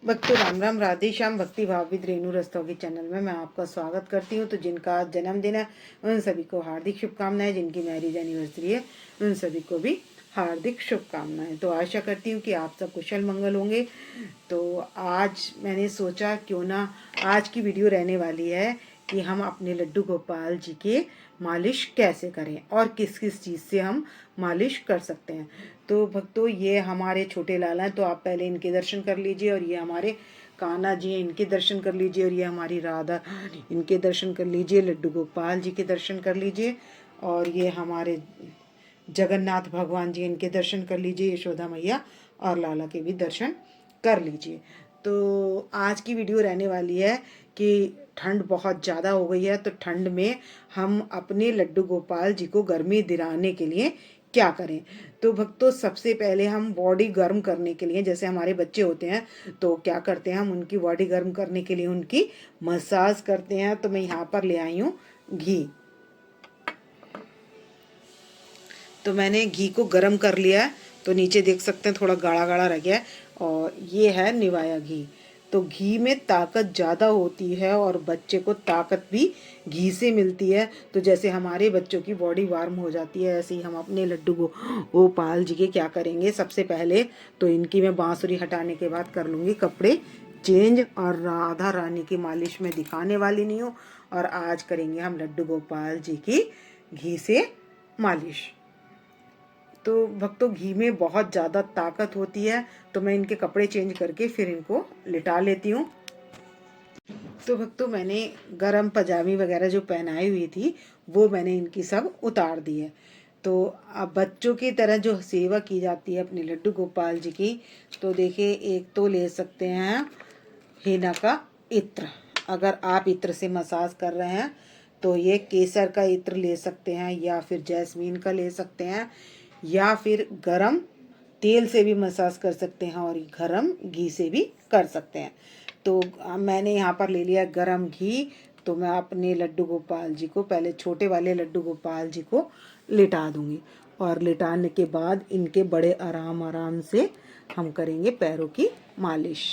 भक्तों राम राम, राधे श्याम। भक्ति भाव विद रेणु रस्तोगी चैनल में मैं आपका स्वागत करती हूँ। तो जिनका आज जन्मदिन है उन सभी को हार्दिक शुभकामनाएं, जिनकी मैरिज एनिवर्सरी है उन सभी को भी हार्दिक शुभकामनाएं। तो आशा करती हूँ कि आप सब कुशल मंगल होंगे। तो आज मैंने सोचा क्यों ना आज की वीडियो रहने वाली है कि हम अपने लड्डू गोपाल जी के मालिश कैसे करें और किस किस चीज़ से हम मालिश कर सकते हैं। तो भक्तों ये हमारे छोटे लाला हैं, तो आप पहले इनके दर्शन कर लीजिए। और ये हमारे कान्हा जी हैं, इनके दर्शन कर लीजिए। और ये हमारी राधा, इनके दर्शन कर लीजिए। लड्डू गोपाल जी के दर्शन कर लीजिए। और ये हमारे जगन्नाथ भगवान जी, इनके दर्शन कर लीजिए। यशोदा मैया और लाला के भी दर्शन कर लीजिए। तो आज की वीडियो रहने वाली है कि ठंड बहुत ज़्यादा हो गई है, तो ठंड में हम अपने लड्डू गोपाल जी को गर्मी दिलाने के लिए क्या करें। तो भक्तों सबसे पहले हम बॉडी गर्म करने के लिए, जैसे हमारे बच्चे होते हैं तो क्या करते हैं, हम उनकी बॉडी गर्म करने के लिए उनकी मसाज करते हैं। तो मैं यहाँ पर ले आई हूँ घी। तो मैंने घी को गर्म कर लिया है, तो नीचे देख सकते हैं थोड़ा गाढ़ा गाढ़ा रह गया है। और ये है निवाया घी। तो घी में ताकत ज़्यादा होती है और बच्चे को ताकत भी घी से मिलती है। तो जैसे हमारे बच्चों की बॉडी वार्म हो जाती है, ऐसे ही हम अपने लड्डू गोपाल जी के क्या करेंगे। सबसे पहले तो इनकी मैं बांसुरी हटाने के बाद कर लूँगी कपड़े चेंज। और राधा रानी की मालिश में दिखाने वाली नहीं हूँ। और आज करेंगे हम लड्डू गोपाल जी की घी से मालिश। तो भक्तों घी में बहुत ज़्यादा ताकत होती है। तो मैं इनके कपड़े चेंज करके फिर इनको लिटा लेती हूँ। तो भक्तों मैंने गरम पजामी वगैरह जो पहनाई हुई थी वो मैंने इनकी सब उतार दी है। तो अब बच्चों की तरह जो सेवा की जाती है अपने लड्डू गोपाल जी की, तो देखिए एक तो ले सकते हैं हिना का इत्र। अगर आप इत्र से मसाज कर रहे हैं तो ये केसर का इत्र ले सकते हैं, या फिर जैस्मीन का ले सकते हैं, या फिर गरम तेल से भी मसाज कर सकते हैं और गरम घी से भी कर सकते हैं। तो मैंने यहाँ पर ले लिया गरम घी। तो मैं अपने लड्डू गोपाल जी को पहले, छोटे वाले लड्डू गोपाल जी को लिटा दूंगी। और लिटाने के बाद इनके बड़े आराम आराम से हम करेंगे पैरों की मालिश।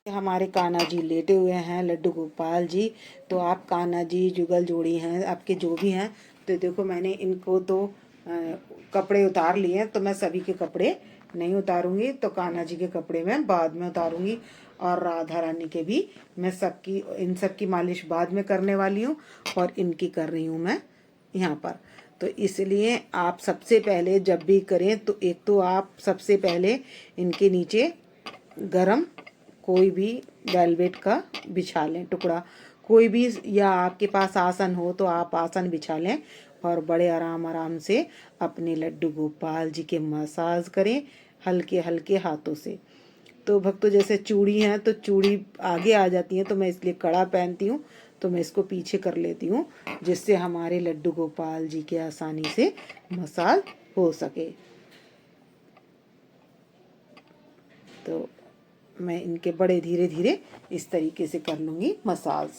हमारे कान्हा जी लेटे हुए हैं लड्डू गोपाल जी। तो आप कान्हा जी जुगल जोड़ी हैं आपके जो भी हैं, तो देखो मैंने इनको तो कपड़े उतार लिए हैं। तो मैं सभी के कपड़े नहीं उतारूंगी, तो कान्हा जी के कपड़े मैं बाद में उतारूंगी। और राधा रानी के भी मैं सबकी, इन सब की मालिश बाद में करने वाली हूँ और इनकी कर रही हूँ मैं यहाँ पर। तो इसलिए आप सबसे पहले जब भी करें तो एक तो आप सबसे पहले इनके नीचे गरम कोई भी वेलवेट का बिछा लें टुकड़ा, कोई भी, या आपके पास आसन हो तो आप आसन बिछा लें और बड़े आराम आराम से अपने लड्डू गोपाल जी के मसाज करें हल्के हल्के हाथों से। तो भक्तों जैसे चूड़ी हैं तो चूड़ी आगे आ जाती हैं, तो मैं इसलिए कड़ा पहनती हूँ, तो मैं इसको पीछे कर लेती हूँ जिससे हमारे लड्डू गोपाल जी के आसानी से मसाज हो सके। तो मैं इनके बड़े धीरे धीरे इस तरीके से कर लूँगी मसाज।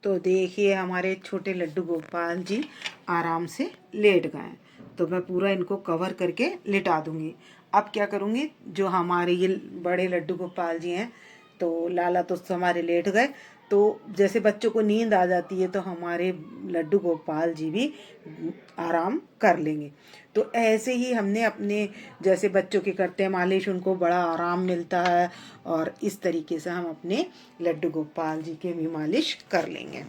तो देखिए हमारे छोटे लड्डू गोपाल जी आराम से लेट गए। तो मैं पूरा इनको कवर करके लिटा दूँगी। अब क्या करूँगी, जो हमारे ये बड़े लड्डू गोपाल जी हैं, तो लाला तो हमारे लेट गए, तो जैसे बच्चों को नींद आ जाती है तो हमारे लड्डू गोपाल जी भी आराम कर लेंगे। तो ऐसे ही हमने अपने, जैसे बच्चों के करते हैं मालिश, उनको बड़ा आराम मिलता है। और इस तरीके से हम अपने लड्डू गोपाल जी के भी मालिश कर लेंगे।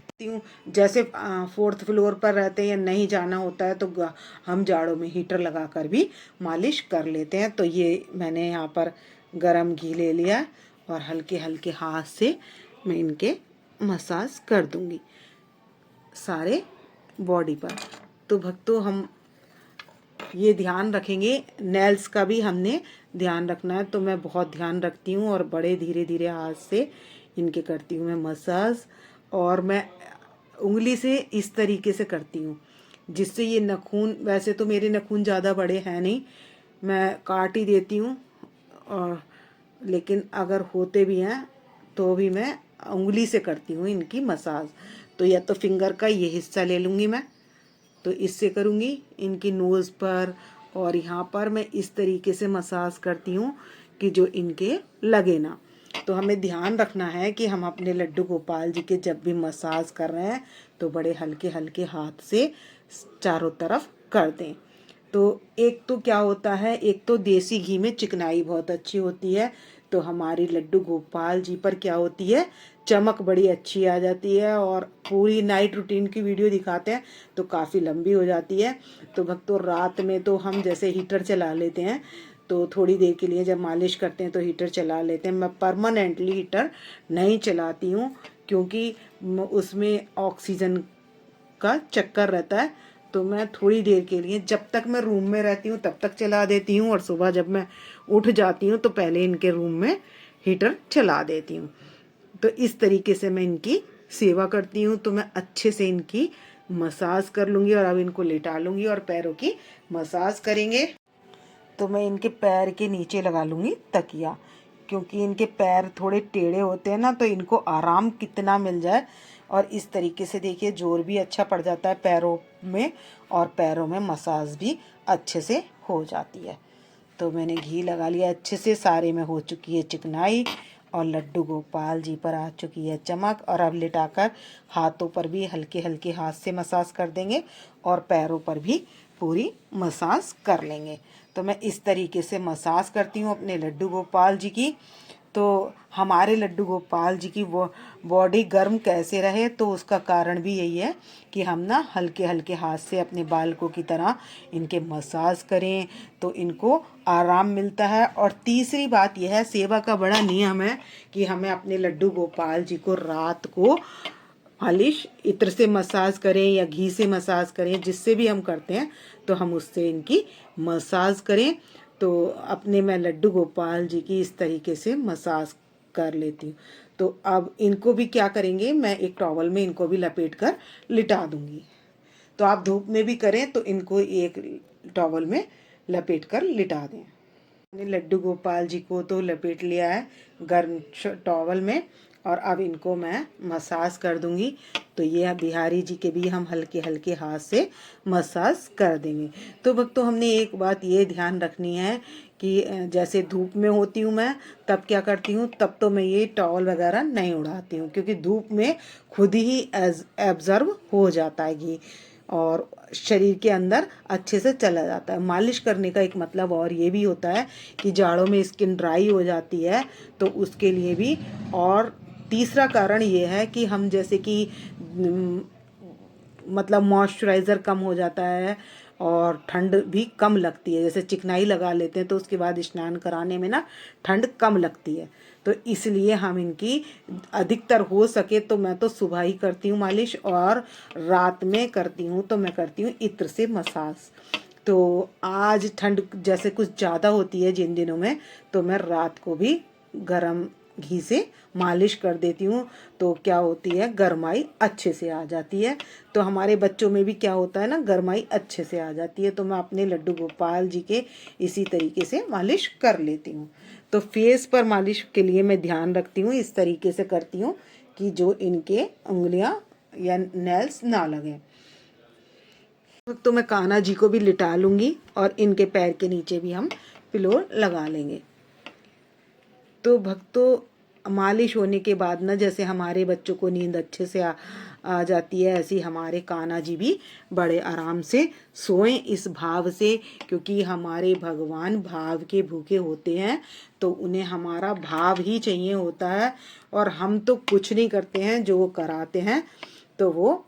जैसे 4th फ्लोर पर रहते हैं या नहीं जाना होता है तो हम जाड़ों में हीटर लगा कर भी मालिश कर लेते हैं। तो ये मैंने यहाँ पर गरम घी ले लिया और हल्के हल्के हाथ से मैं इनके मसाज कर दूंगी सारे बॉडी पर। तो भक्तों हम ये ध्यान रखेंगे, नेल्स का भी हमने ध्यान रखना है। तो मैं बहुत ध्यान रखती हूँ और बड़े धीरे धीरे हाथ से इनके करती हूँ मैं मसाज। और मैं उंगली से इस तरीके से करती हूँ जिससे ये नखून, वैसे तो मेरे नखून ज़्यादा बड़े हैं नहीं, मैं काट ही देती हूँ। और लेकिन अगर होते भी हैं तो भी मैं उंगली से करती हूँ इनकी मसाज। तो या तो फिंगर का ये हिस्सा ले लूँगी मैं, तो इससे करूँगी इनकी नोज़ पर। और यहाँ पर मैं इस तरीके से मसाज करती हूँ कि जो इनके लगे ना। तो हमें ध्यान रखना है कि हम अपने लड्डू गोपाल जी के जब भी मसाज कर रहे हैं तो बड़े हल्के हल्के हाथ से चारों तरफ कर दें। तो एक तो क्या होता है, एक तो देसी घी में चिकनाई बहुत अच्छी होती है, तो हमारी लड्डू गोपाल जी पर क्या होती है, चमक बड़ी अच्छी आ जाती है। और पूरी नाइट रूटीन की वीडियो दिखाते हैं तो काफ़ी लंबी हो जाती है। तो भक्तों रात में तो हम जैसे हीटर चला लेते हैं, तो थोड़ी देर के लिए जब मालिश करते हैं तो हीटर चला लेते हैं। मैं परमानेंटली हीटर नहीं चलाती हूँ, क्योंकि उसमें ऑक्सीजन का चक्कर रहता है। तो मैं थोड़ी देर के लिए, जब तक मैं रूम में रहती हूँ तब तक चला देती हूँ, और सुबह जब मैं उठ जाती हूँ तो पहले इनके रूम में हीटर चला देती हूँ। तो इस तरीके से मैं इनकी सेवा करती हूँ। तो मैं अच्छे से इनकी मसाज कर लूँगी, और अब इनको लेटा लूँगी और पैरों की मसाज करेंगे। तो मैं इनके पैर के नीचे लगा लूँगी तकिया, क्योंकि इनके पैर थोड़े टेढ़े होते हैं ना, तो इनको आराम कितना मिल जाए। और इस तरीके से देखिए जोर भी अच्छा पड़ जाता है पैरों में, और पैरों में मसाज भी अच्छे से हो जाती है। तो मैंने घी लगा लिया अच्छे से, सारे में हो चुकी है चिकनाई, और लड्डू गोपाल जी पर आ चुकी है चमक। और अब लिटाकर हाथों पर भी हल्के हल्के हाथ से मसाज कर देंगे, और पैरों पर भी पूरी मसाज कर लेंगे। तो मैं इस तरीके से मसाज करती हूँ अपने लड्डू गोपाल जी की। तो हमारे लड्डू गोपाल जी की वो बॉडी गर्म कैसे रहे, तो उसका कारण भी यही है कि हम ना हल्के हल्के हाथ से अपने बालकों की तरह इनके मसाज करें, तो इनको आराम मिलता है। और तीसरी बात यह है, सेवा का बड़ा नियम है कि हमें अपने लड्डू गोपाल जी को रात को मालिश इत्र से मसाज करें या घी से मसाज करें, जिससे भी हम करते हैं तो हम उससे इनकी मसाज करें। तो अपने मैं लड्डू गोपाल जी की इस तरीके से मसाज कर लेती हूँ। तो अब इनको भी क्या करेंगे, मैं एक टॉवल में इनको भी लपेट कर लिटा दूंगी। तो आप धूप में भी करें तो इनको एक टॉवल में लपेट कर लिटा दें। मैंने लड्डू गोपाल जी को तो लपेट लिया है गर्म टॉवल में, और अब इनको मैं मसाज कर दूंगी। तो ये बिहारी जी के भी हम हल्के हल्के हाथ से मसाज कर देंगे। तो भक्तों हमने एक बात ये ध्यान रखनी है कि जैसे धूप में होती हूँ मैं, तब क्या करती हूँ, तब तो मैं ये टॉवल वगैरह नहीं उड़ाती हूँ, क्योंकि धूप में खुद ही एब्जर्व हो जाता है घी, और शरीर के अंदर अच्छे से चला जाता है। मालिश करने का एक मतलब और ये भी होता है कि जाड़ों में स्किन ड्राई हो जाती है, तो उसके लिए भी। और तीसरा कारण ये है कि हम जैसे कि मतलब मॉइस्चराइज़र कम हो जाता है, और ठंड भी कम लगती है। जैसे चिकनाई लगा लेते हैं तो उसके बाद स्नान कराने में ना ठंड कम लगती है। तो इसलिए हम इनकी अधिकतर हो सके तो मैं तो सुबह ही करती हूँ मालिश, और रात में करती हूँ तो मैं करती हूँ इत्र से मसाज। तो आज ठंड जैसे कुछ ज़्यादा होती है जिन दिनों में, तो मैं रात को भी गरम घी से मालिश कर देती हूँ। तो क्या होती है, गरमाई अच्छे से आ जाती है। तो हमारे बच्चों में भी क्या होता है ना, गरमाई अच्छे से आ जाती है। तो मैं अपने लड्डू गोपाल जी के इसी तरीके से मालिश कर लेती हूँ। तो फेस पर मालिश के लिए मैं ध्यान रखती हूँ, इस तरीके से करती हूँ कि जो इनके उंगलियां या नेल्स ना लगें। तो मैं कान्हा जी को भी लिटा लूँगी, और इनके पैर के नीचे भी हम पिलो लगा लेंगे। तो भक्तों मालिश होने के बाद ना, जैसे हमारे बच्चों को नींद अच्छे से आ जाती है, ऐसे हमारे कान्हा जी भी बड़े आराम से सोएं इस भाव से, क्योंकि हमारे भगवान भाव के भूखे होते हैं। तो उन्हें हमारा भाव ही चाहिए होता है, और हम तो कुछ नहीं करते हैं, जो वो कराते हैं तो वो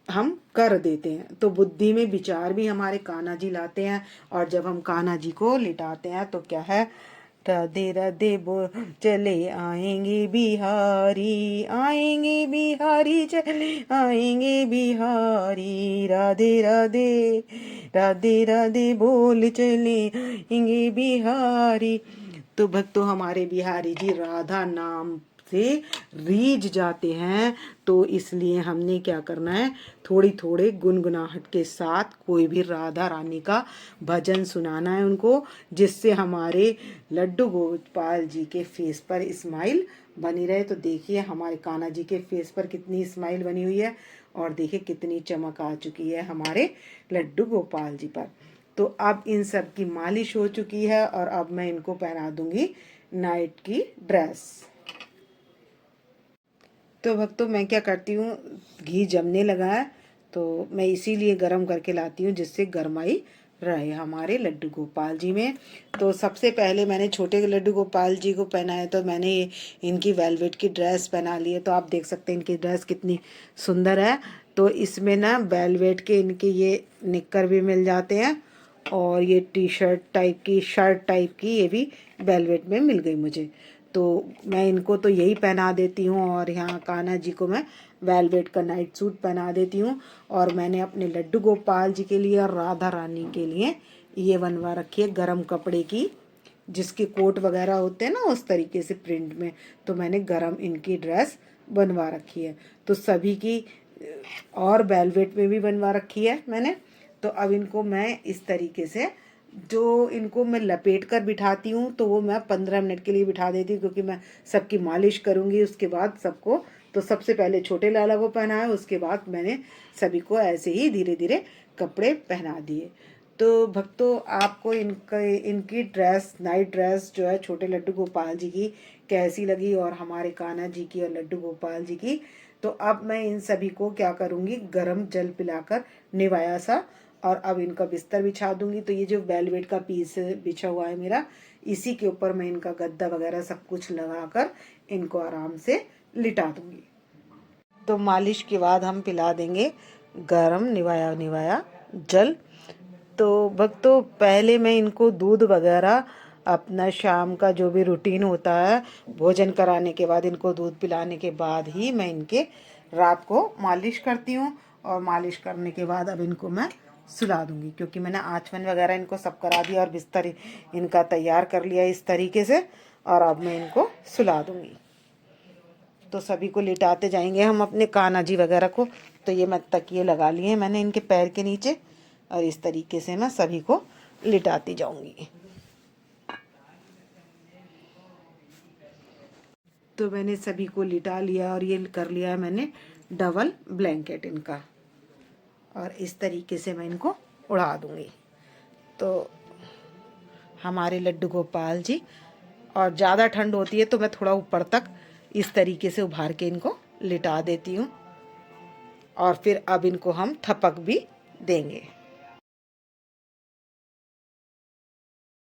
हम कर देते हैं। तो बुद्धि में विचार भी हमारे कान्हा जी लाते हैं। और जब हम कान्हा जी को लिटाते हैं तो क्या है, राधे राधे बोल चले आएंगे बिहारी, आएंगे बिहारी चले आएंगे बिहारी, राधे राधे राधे राधे बोल चले आएंगे बिहारी। तो भक्तों हमारे बिहारी जी राधा नाम से रीझ जाते हैं। तो इसलिए हमने क्या करना है, थोड़ी थोड़े गुनगुनाहट के साथ कोई भी राधा रानी का भजन सुनाना है उनको, जिससे हमारे लड्डू गोपाल जी के फेस पर स्माइल बनी रहे। तो देखिए हमारे कान्हा जी के फेस पर कितनी स्माइल बनी हुई है, और देखिए कितनी चमक आ चुकी है हमारे लड्डू गोपाल जी पर। तो अब इन सब की मालिश हो चुकी है और अब मैं इनको पहना दूंगी नाइट की ड्रेस। तो भक्तों मैं क्या करती हूँ, घी जमने लगा है तो मैं इसीलिए गरम करके लाती हूँ जिससे गरमाई रहे हमारे लड्डू गोपाल जी में। तो सबसे पहले मैंने छोटे लड्डू गोपाल जी को पहनाया तो मैंने इनकी वेलवेट की ड्रेस पहना ली है। तो आप देख सकते हैं इनकी ड्रेस कितनी सुंदर है। तो इसमें ना वेलवेट के इनके ये निक्कर भी मिल जाते हैं और ये टी शर्ट टाइप की, शर्ट टाइप की ये भी वेलवेट में मिल गई मुझे। तो मैं इनको तो यही पहना देती हूँ और यहाँ कान्हा जी को मैं वेलवेट का नाइट सूट पहना देती हूँ। और मैंने अपने लड्डू गोपाल जी के लिए और राधा रानी के लिए ये बनवा रखी है गरम कपड़े की, जिसके कोट वगैरह होते हैं ना उस तरीके से प्रिंट में। तो मैंने गरम इनकी ड्रेस बनवा रखी है। तो सभी की और वेलवेट में भी बनवा रखी है मैंने। तो अब इनको मैं इस तरीके से, जो इनको मैं लपेट कर बिठाती हूँ तो वो मैं 15 मिनट के लिए बिठा देती हूँ, क्योंकि मैं सबकी मालिश करूँगी उसके बाद सबको। तो सबसे पहले छोटे लाला को पहनाया, उसके बाद मैंने सभी को ऐसे ही धीरे धीरे कपड़े पहना दिए। तो भक्तों आपको इनकी ड्रेस, नाइट ड्रेस जो है छोटे लड्डू गोपाल जी की कैसी लगी और हमारे कान्हा जी की और लड्डू गोपाल जी की। तो अब मैं इन सभी को क्या करूँगी, गरम जल पिलाकर निवाया सा, और अब इनका बिस्तर बिछा दूंगी। तो ये जो वेलवेट का पीस बिछा हुआ है मेरा, इसी के ऊपर मैं इनका गद्दा वगैरह सब कुछ लगाकर इनको आराम से लिटा दूंगी। तो मालिश के बाद हम पिला देंगे गरम निवाया निवाया जल। तो भक्तों पहले मैं इनको दूध वगैरह, अपना शाम का जो भी रूटीन होता है भोजन कराने के बाद, इनको दूध पिलाने के बाद ही मैं इनके रात को मालिश करती हूँ। और मालिश करने के बाद अब इनको मैं सुला दूंगी, क्योंकि मैंने आचमन वगैरह इनको सब करा दिया और बिस्तर इनका तैयार कर लिया इस तरीके से। और अब मैं इनको सुला दूंगी। तो सभी को लिटाते जाएंगे हम अपने कान्हा जी वगैरह को। तो ये मैं तकिए लगा लिए हैं मैंने इनके पैर के नीचे, और इस तरीके से मैं सभी को लिटाती जाऊंगी। तो मैंने सभी को लिटा लिया और ये कर लिया है मैंने डबल ब्लैंकेट इनका, और इस तरीके से मैं इनको उड़ा दूंगी। तो हमारे लड्डू गोपाल जी, और ज़्यादा ठंड होती है तो मैं थोड़ा ऊपर तक इस तरीके से उभार के इनको लिटा देती हूँ। और फिर अब इनको हम थपक भी देंगे।